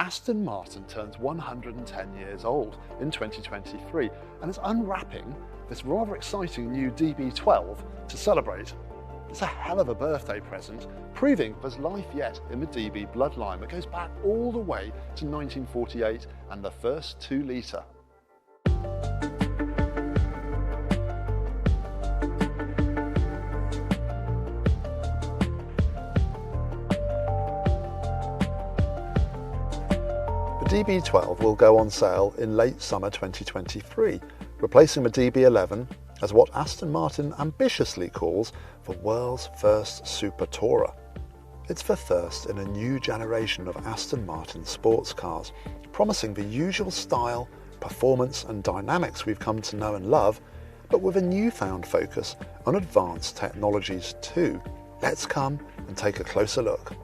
Aston Martin turns 110 years old in 2023 and is unwrapping this rather exciting new DB12 to celebrate. It's a hell of a birthday present, proving there's life yet in the DB bloodline that goes back all the way to 1948 and the first 2-litre. The DB12 will go on sale in late summer 2023, replacing the DB11 as what Aston Martin ambitiously calls the world's first Super Tourer. It's the first in a new generation of Aston Martin sports cars, promising the usual style, performance and dynamics we've come to know and love, but with a newfound focus on advanced technologies too. Let's come and take a closer look.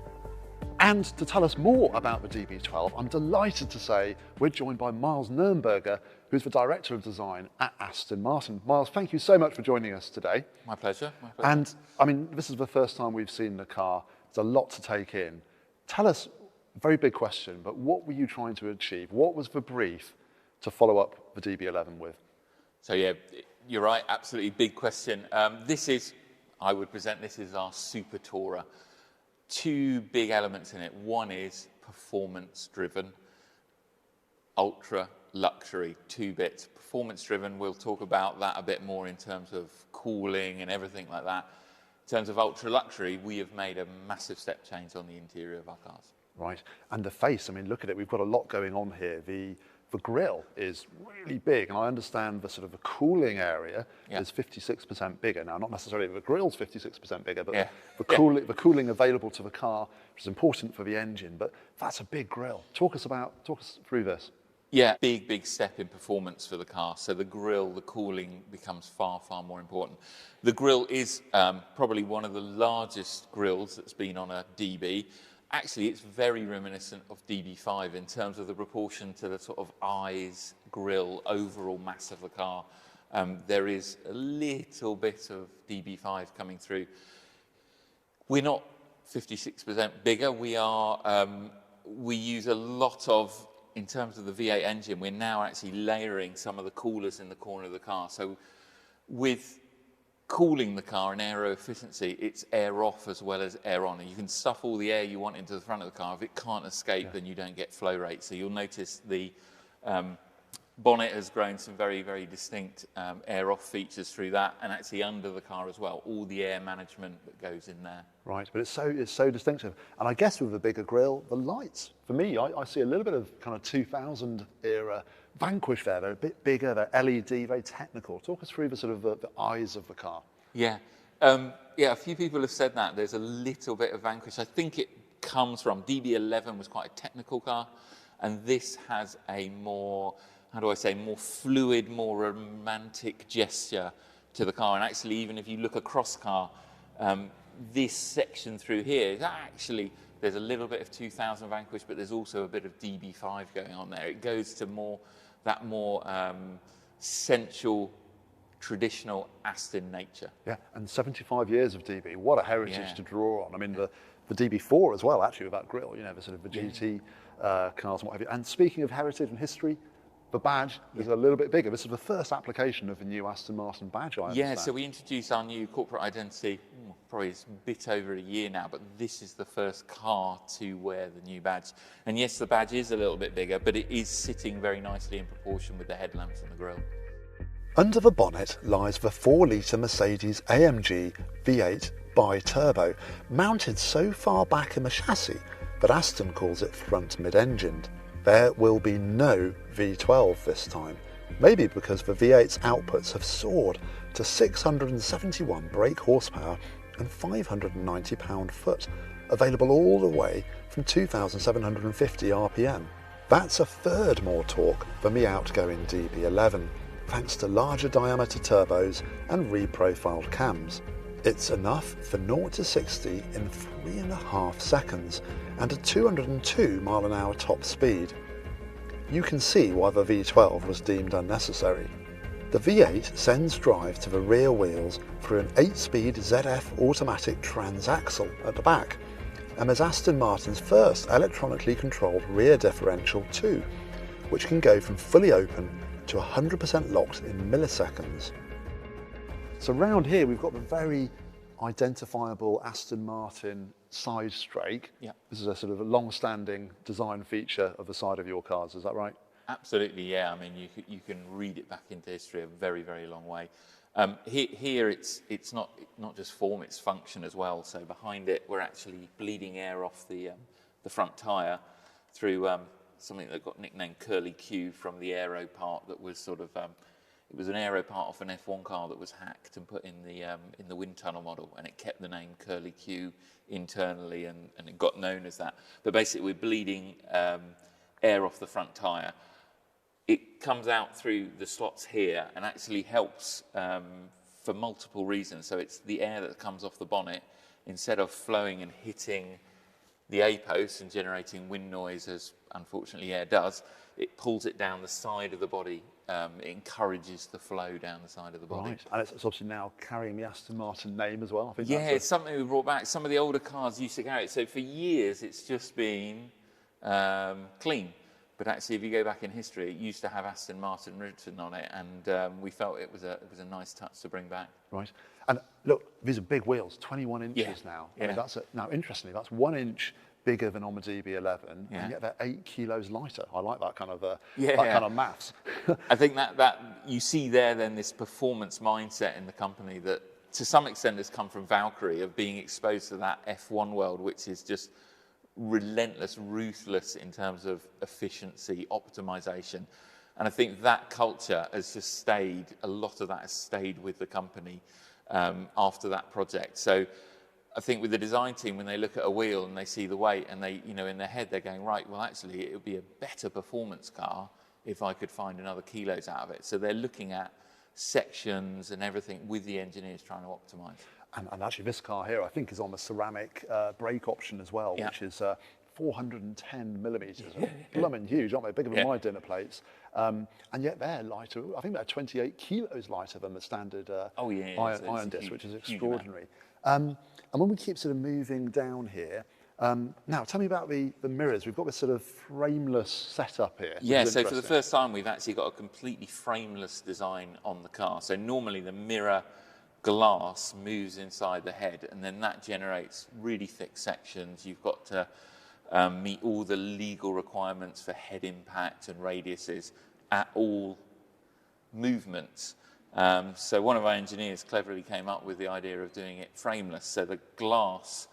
And to tell us more about the DB12, I'm delighted to say we're joined by Miles Nürnberger, who's the Director of Design at Aston Martin. Miles, thank you so much for joining us today. My pleasure. My pleasure. And I mean, this is the first time we've seen the car. There's a lot to take in. Tell us, very big question, but what were you trying to achieve? What was the brief to follow up the DB11 with? So yeah, you're right, absolutely big question. I would present this as our Super Tourer. Two big elements in it. One is performance driven, ultra luxury, 2 bits. Performance driven, we'll talk about that a bit more in terms of cooling and everything like that. In terms of ultra luxury, we have made a massive step change on the interior of our cars. Right, and the face, I mean, look at it, we've got a lot going on here. The grille is really big, and I understand the sort of the cooling area is 56% bigger. Now, not necessarily the grille's 56% bigger, but the cooling available to the car, which is important for the engine, but that's a big grille. Talk us through this. Yeah, big step in performance for the car. So the grille, the cooling becomes far more important. The grille is probably one of the largest grilles that's been on a DB. Actually, it's very reminiscent of DB5 in terms of the proportion to the sort of eyes, grille, overall mass of the car. There is a little bit of DB5 coming through. We're not 56% bigger. We use a lot of, in terms of the V8 engine, we're now actually layering some of the coolers in the corner of the car. So with cooling the car and aero efficiency, it's air off as well as air on. And you can stuff all the air you want into the front of the car. If it can't escape, then you don't get flow rate. So you'll notice the bonnet has grown some very distinct air off features through that, and actually under the car as well, all the air management that goes in there. Right, but it's so distinctive. And I guess with the bigger grille, the lights, for me, I see a little bit of kind of 2000 era Vanquish there. They're a bit bigger, they're LED, very technical. Talk us through the sort of the eyes of the car. Yeah, a few people have said that. There's a little bit of Vanquish. I think it comes from, DB11 was quite a technical car, and this has a more, more fluid, more romantic gesture to the car. And actually, even if you look across car, this section through here is actually, there's a little bit of 2000 Vanquish, but there's also a bit of DB5 going on there. It goes to more sensual, traditional Aston nature. Yeah, and 75 years of DB, what a heritage to draw on. I mean, the DB4 as well, actually, with that grille, you know, the sort of the GT cars and what have you. And speaking of heritage and history, the badge is a little bit bigger. This is the first application of the new Aston Martin badge, I understand. Yeah, so we introduced our new corporate identity, probably it's a bit over a year now, but this is the first car to wear the new badge. And yes, the badge is a little bit bigger, but it is sitting very nicely in proportion with the headlamps and the grille. Under the bonnet lies the 4-litre Mercedes AMG V8 bi-turbo, mounted so far back in the chassis that Aston calls it front mid-engined. There will be no V12 this time, maybe because the V8's outputs have soared to 671 brake horsepower and 590 pound-foot, available all the way from 2,750 RPM. That's a third more torque than the outgoing DB11, thanks to larger diameter turbos and reprofiled cams. It's enough for 0 to 60 in 3.5 seconds and a 202 mph top speed. You can see why the V12 was deemed unnecessary. The V8 sends drive to the rear wheels through an 8-speed ZF automatic transaxle at the back, and there's Aston Martin's first electronically controlled rear differential too, which can go from fully open to 100% locked in milliseconds. So round here we've got the very identifiable Aston Martin side strake. Yeah. This is a sort of a long-standing design feature of the side of your cars, is that right? Absolutely, yeah. I mean, you can read it back into history a very, very long way. Here it's not just form, it's function as well. So behind it, we're actually bleeding air off the front tyre through something that got nicknamed Curly Q from the aero part that was sort of it was an aero part off an F1 car that was hacked and put in the wind tunnel model, and it kept the name Curly Q internally, and it got known as that. But basically, we're bleeding air off the front tyre. It comes out through the slots here and actually helps for multiple reasons. So it's the air that comes off the bonnet, instead of flowing and hitting the A-post and generating wind noise, as unfortunately air does, it pulls it down the side of the body. It encourages the flow down the side of the body. Right, and it's obviously now carrying the Aston Martin name as well. I think yeah, it's something we brought back. Some of the older cars used to carry it. So for years, it's just been clean. But actually, if you go back in history, it used to have Aston Martin written on it, and we felt it was a nice touch to bring back. Right, and look, these are big wheels, 21 inches now. Yeah. I mean, now, interestingly, that's 1 inch bigger than on the DB11, and yet they're 8 kilos lighter. I like that kind of kind of maths. I think that you see there then this performance mindset in the company that to some extent has come from Valkyrie, of being exposed to that F1 world, which is just relentless, ruthless in terms of efficiency, optimization. And I think that culture has just stayed, a lot of that has stayed with the company after that project. So I think with the design team, when they look at a wheel and they see the weight and they, in their head, they're going, right, well, actually, it would be a better performance car if I could find another kilos out of it. So they're looking at sections and everything with the engineers trying to optimize. And actually, this car here, I think, is on the ceramic brake option as well, which is 410 millimetres. Blooming huge, aren't they? Bigger than my dinner plates. And yet they're lighter. I think they're 28 kilos lighter than the standard iron disc, which is extraordinary. And when we keep sort of moving down here, now tell me about the mirrors. We've got this sort of frameless setup here. Yeah, so for the first time, we've actually got a completely frameless design on the car. So normally the mirror glass moves inside the head, and then that generates really thick sections. You've got to meet all the legal requirements for head impact and radiuses at all movements. So one of our engineers cleverly came up with the idea of doing it frameless. So the glass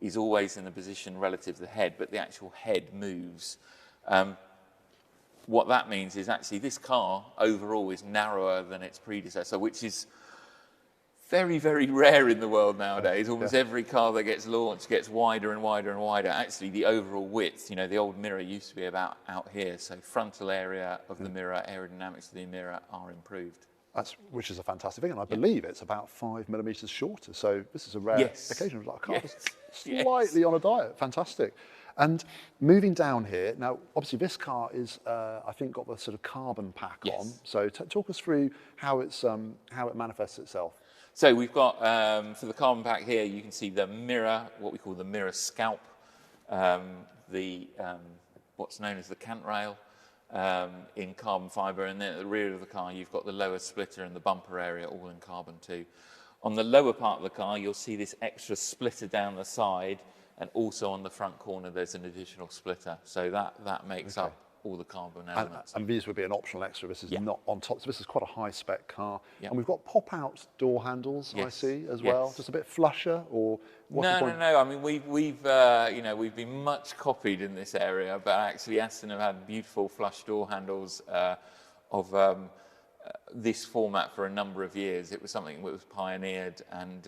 is always in the position relative to the head, but the actual head moves. What that means is actually this car overall is narrower than its predecessor, which is very, very rare in the world nowadays. Almost every car that gets launched gets wider and wider and wider. Actually, the overall width, the old mirror used to be about out here. So frontal area of the mirror, aerodynamics of the mirror are improved. Which is a fantastic thing, and I believe it's about 5 millimetres shorter. So this is a rare occasion. Like a car slightly on a diet. Fantastic. And moving down here, now obviously this car is, I think, got the sort of carbon pack on. So talk us through how it manifests itself. So we've got, for the carbon pack here, you can see the mirror, what we call the mirror scalp, what's known as the cant rail in carbon fibre, and then at the rear of the car you've got the lower splitter and the bumper area all in carbon too. On the lower part of the car you'll see this extra splitter down the side, and also on the front corner there's an additional splitter. So that makes up all the carbon elements. And these would be an optional extra. This is not on top. So this is quite a high spec car. And we've got pop-out door handles, I see, as well. Just a bit flusher, or what's the point? No. I mean, we've been much copied in this area, but actually Aston have had beautiful flush door handles of this format for a number of years. It was something that was pioneered, and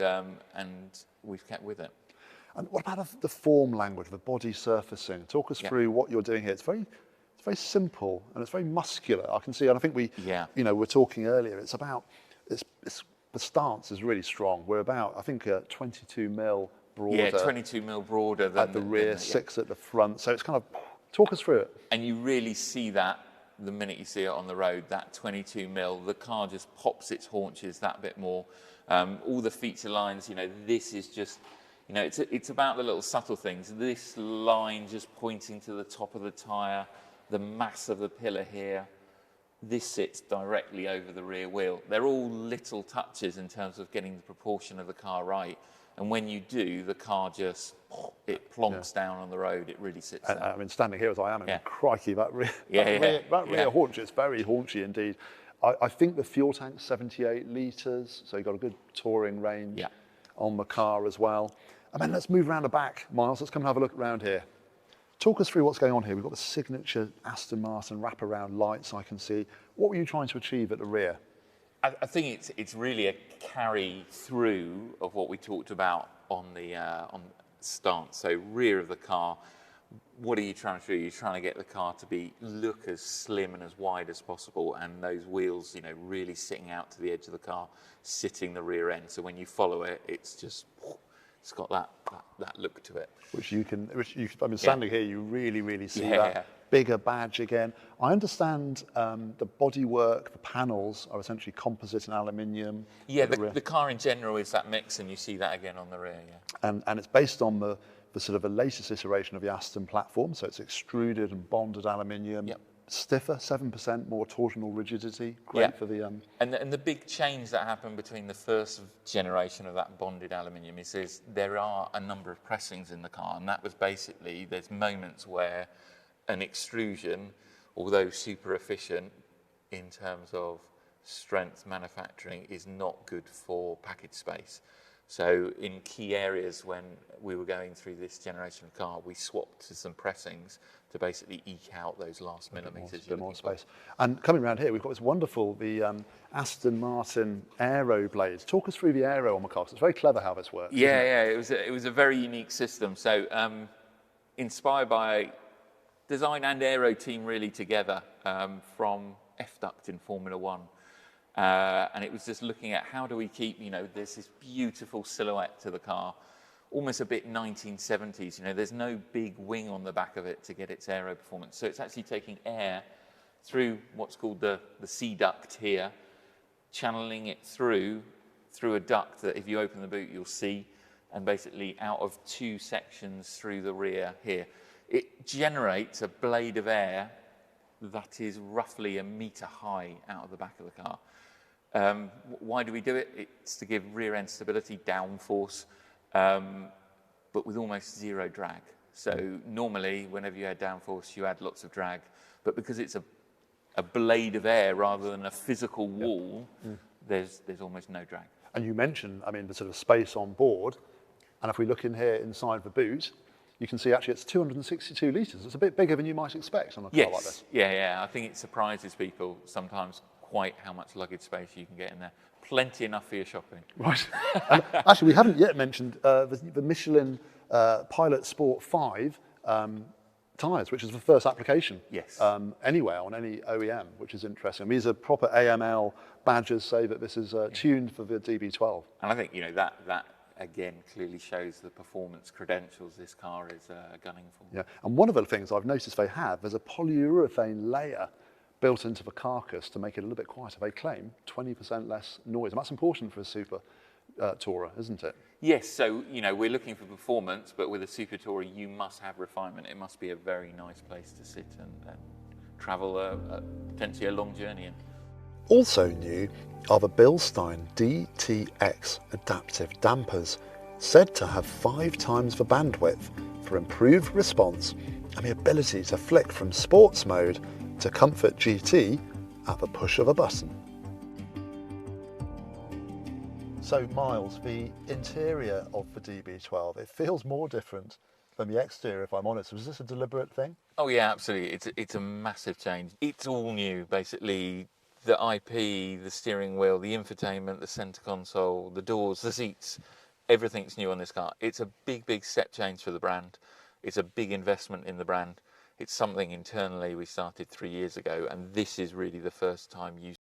we've kept with it. And what about the form language, the body surfacing? Talk us through what you're doing here. It's very simple and it's very muscular. I can see, and I think we were talking earlier. It's about the stance is really strong. We're about, I think, 22 mil broader. Yeah, 22 mil broader than at the rear, 6 at the front. So it's kind of, talk us through it. And you really see that the minute you see it on the road. That 22 mil, the car just pops its haunches that bit more. All the feature lines, this is just You know, it's about the little subtle things. This line just pointing to the top of the tyre, the mass of the pillar here. This sits directly over the rear wheel. They're all little touches in terms of getting the proportion of the car right. And when you do, the car just, it plonks down on the road. It really sits there. I mean, standing here as I am, I mean, crikey, that rear haunch, it's very haunchy indeed. I think the fuel tank's 78 litres, so you've got a good touring range on the car as well. I mean, let's move around the back, Miles. Let's come and have a look around here. Talk us through what's going on here. We've got the signature Aston Martin wraparound lights I can see. What were you trying to achieve at the rear? I think it's really a carry through of what we talked about on the stance. So rear of the car, what are you trying to do? You're trying to get the car to look as slim and as wide as possible, and those wheels, you know, really sitting out to the edge of the car, sitting the rear end. So when you follow it, it's got that look to it. Which you can, I mean, standing here, you really see that bigger badge again. I understand the bodywork, the panels are essentially composite and aluminium. Yeah, the car in general is that mix, and you see that again on the rear, And it's based on the sort of the latest iteration of the Aston platform, so it's extruded and bonded aluminium. Stiffer, 7% more torsional rigidity. Great for the... And the big change that happened between the first generation of that bonded aluminium is there are a number of pressings in the car, and that was basically, there's moments where an extrusion, although super efficient in terms of strength manufacturing, is not good for package space. So in key areas when we were going through this generation of car, we swapped to some pressings to basically eke out those last millimetres. A bit more space. And coming around here, we've got this wonderful, the Aston Martin aero blades. Talk us through the aero on the car, 'cause it's very clever how this works. It was a very unique system. So inspired by design and aero team really together from F-Duct in Formula One. And it was just looking at how do we keep, you know, there's this beautiful silhouette to the car, almost a bit 1970s, you know, there's no big wing on the back of it to get its aero performance. So it's actually taking air through what's called the C duct here, channeling it through a duct that if you open the boot you'll see, and basically out of two sections through the rear here. It generates a blade of air that is roughly 1 metre high out of the back of the car. Why do we do it? It's to give rear end stability, downforce, but with almost zero drag. So normally, whenever you add downforce, you add lots of drag. But because it's a blade of air rather than a physical wall, there's almost no drag. And you mentioned, I mean, the sort of space on board. And if we look in here inside the boot, you can see actually it's 262 litres. It's a bit bigger than you might expect on a car like this. Yeah. I think it surprises people sometimes quite how much luggage space you can get in there. Plenty enough for your shopping. Right. And actually, we haven't yet mentioned the Michelin Pilot Sport 5 tyres, which is the first application anywhere on any OEM, which is interesting. These are proper AML badges, say that this is tuned for the DB12. And I think, you know, that again clearly shows the performance credentials this car is gunning for. Yeah, and one of the things I've noticed they have, there's a polyurethane layer built into the carcass to make it a little bit quieter. They claim 20% less noise, and that's important for a Super Tourer, isn't it? Yes, so, you know, we're looking for performance, but with a Super Tourer, you must have refinement. It must be a very nice place to sit and travel potentially a long journey in. Also new are the Bilstein DTX adaptive dampers, said to have 5 times the bandwidth for improved response and the ability to flick from sports mode to Comfort GT at the push of a button. So Miles, the interior of the DB12, it feels more different than the exterior, if I'm honest. Was this a deliberate thing? Oh yeah, absolutely. It's a massive change. It's all new, basically. The IP, the steering wheel, the infotainment, the centre console, the doors, the seats, everything's new on this car. It's a big step change for the brand. It's a big investment in the brand. It's something internally we started 3 years ago, and this is really the first time you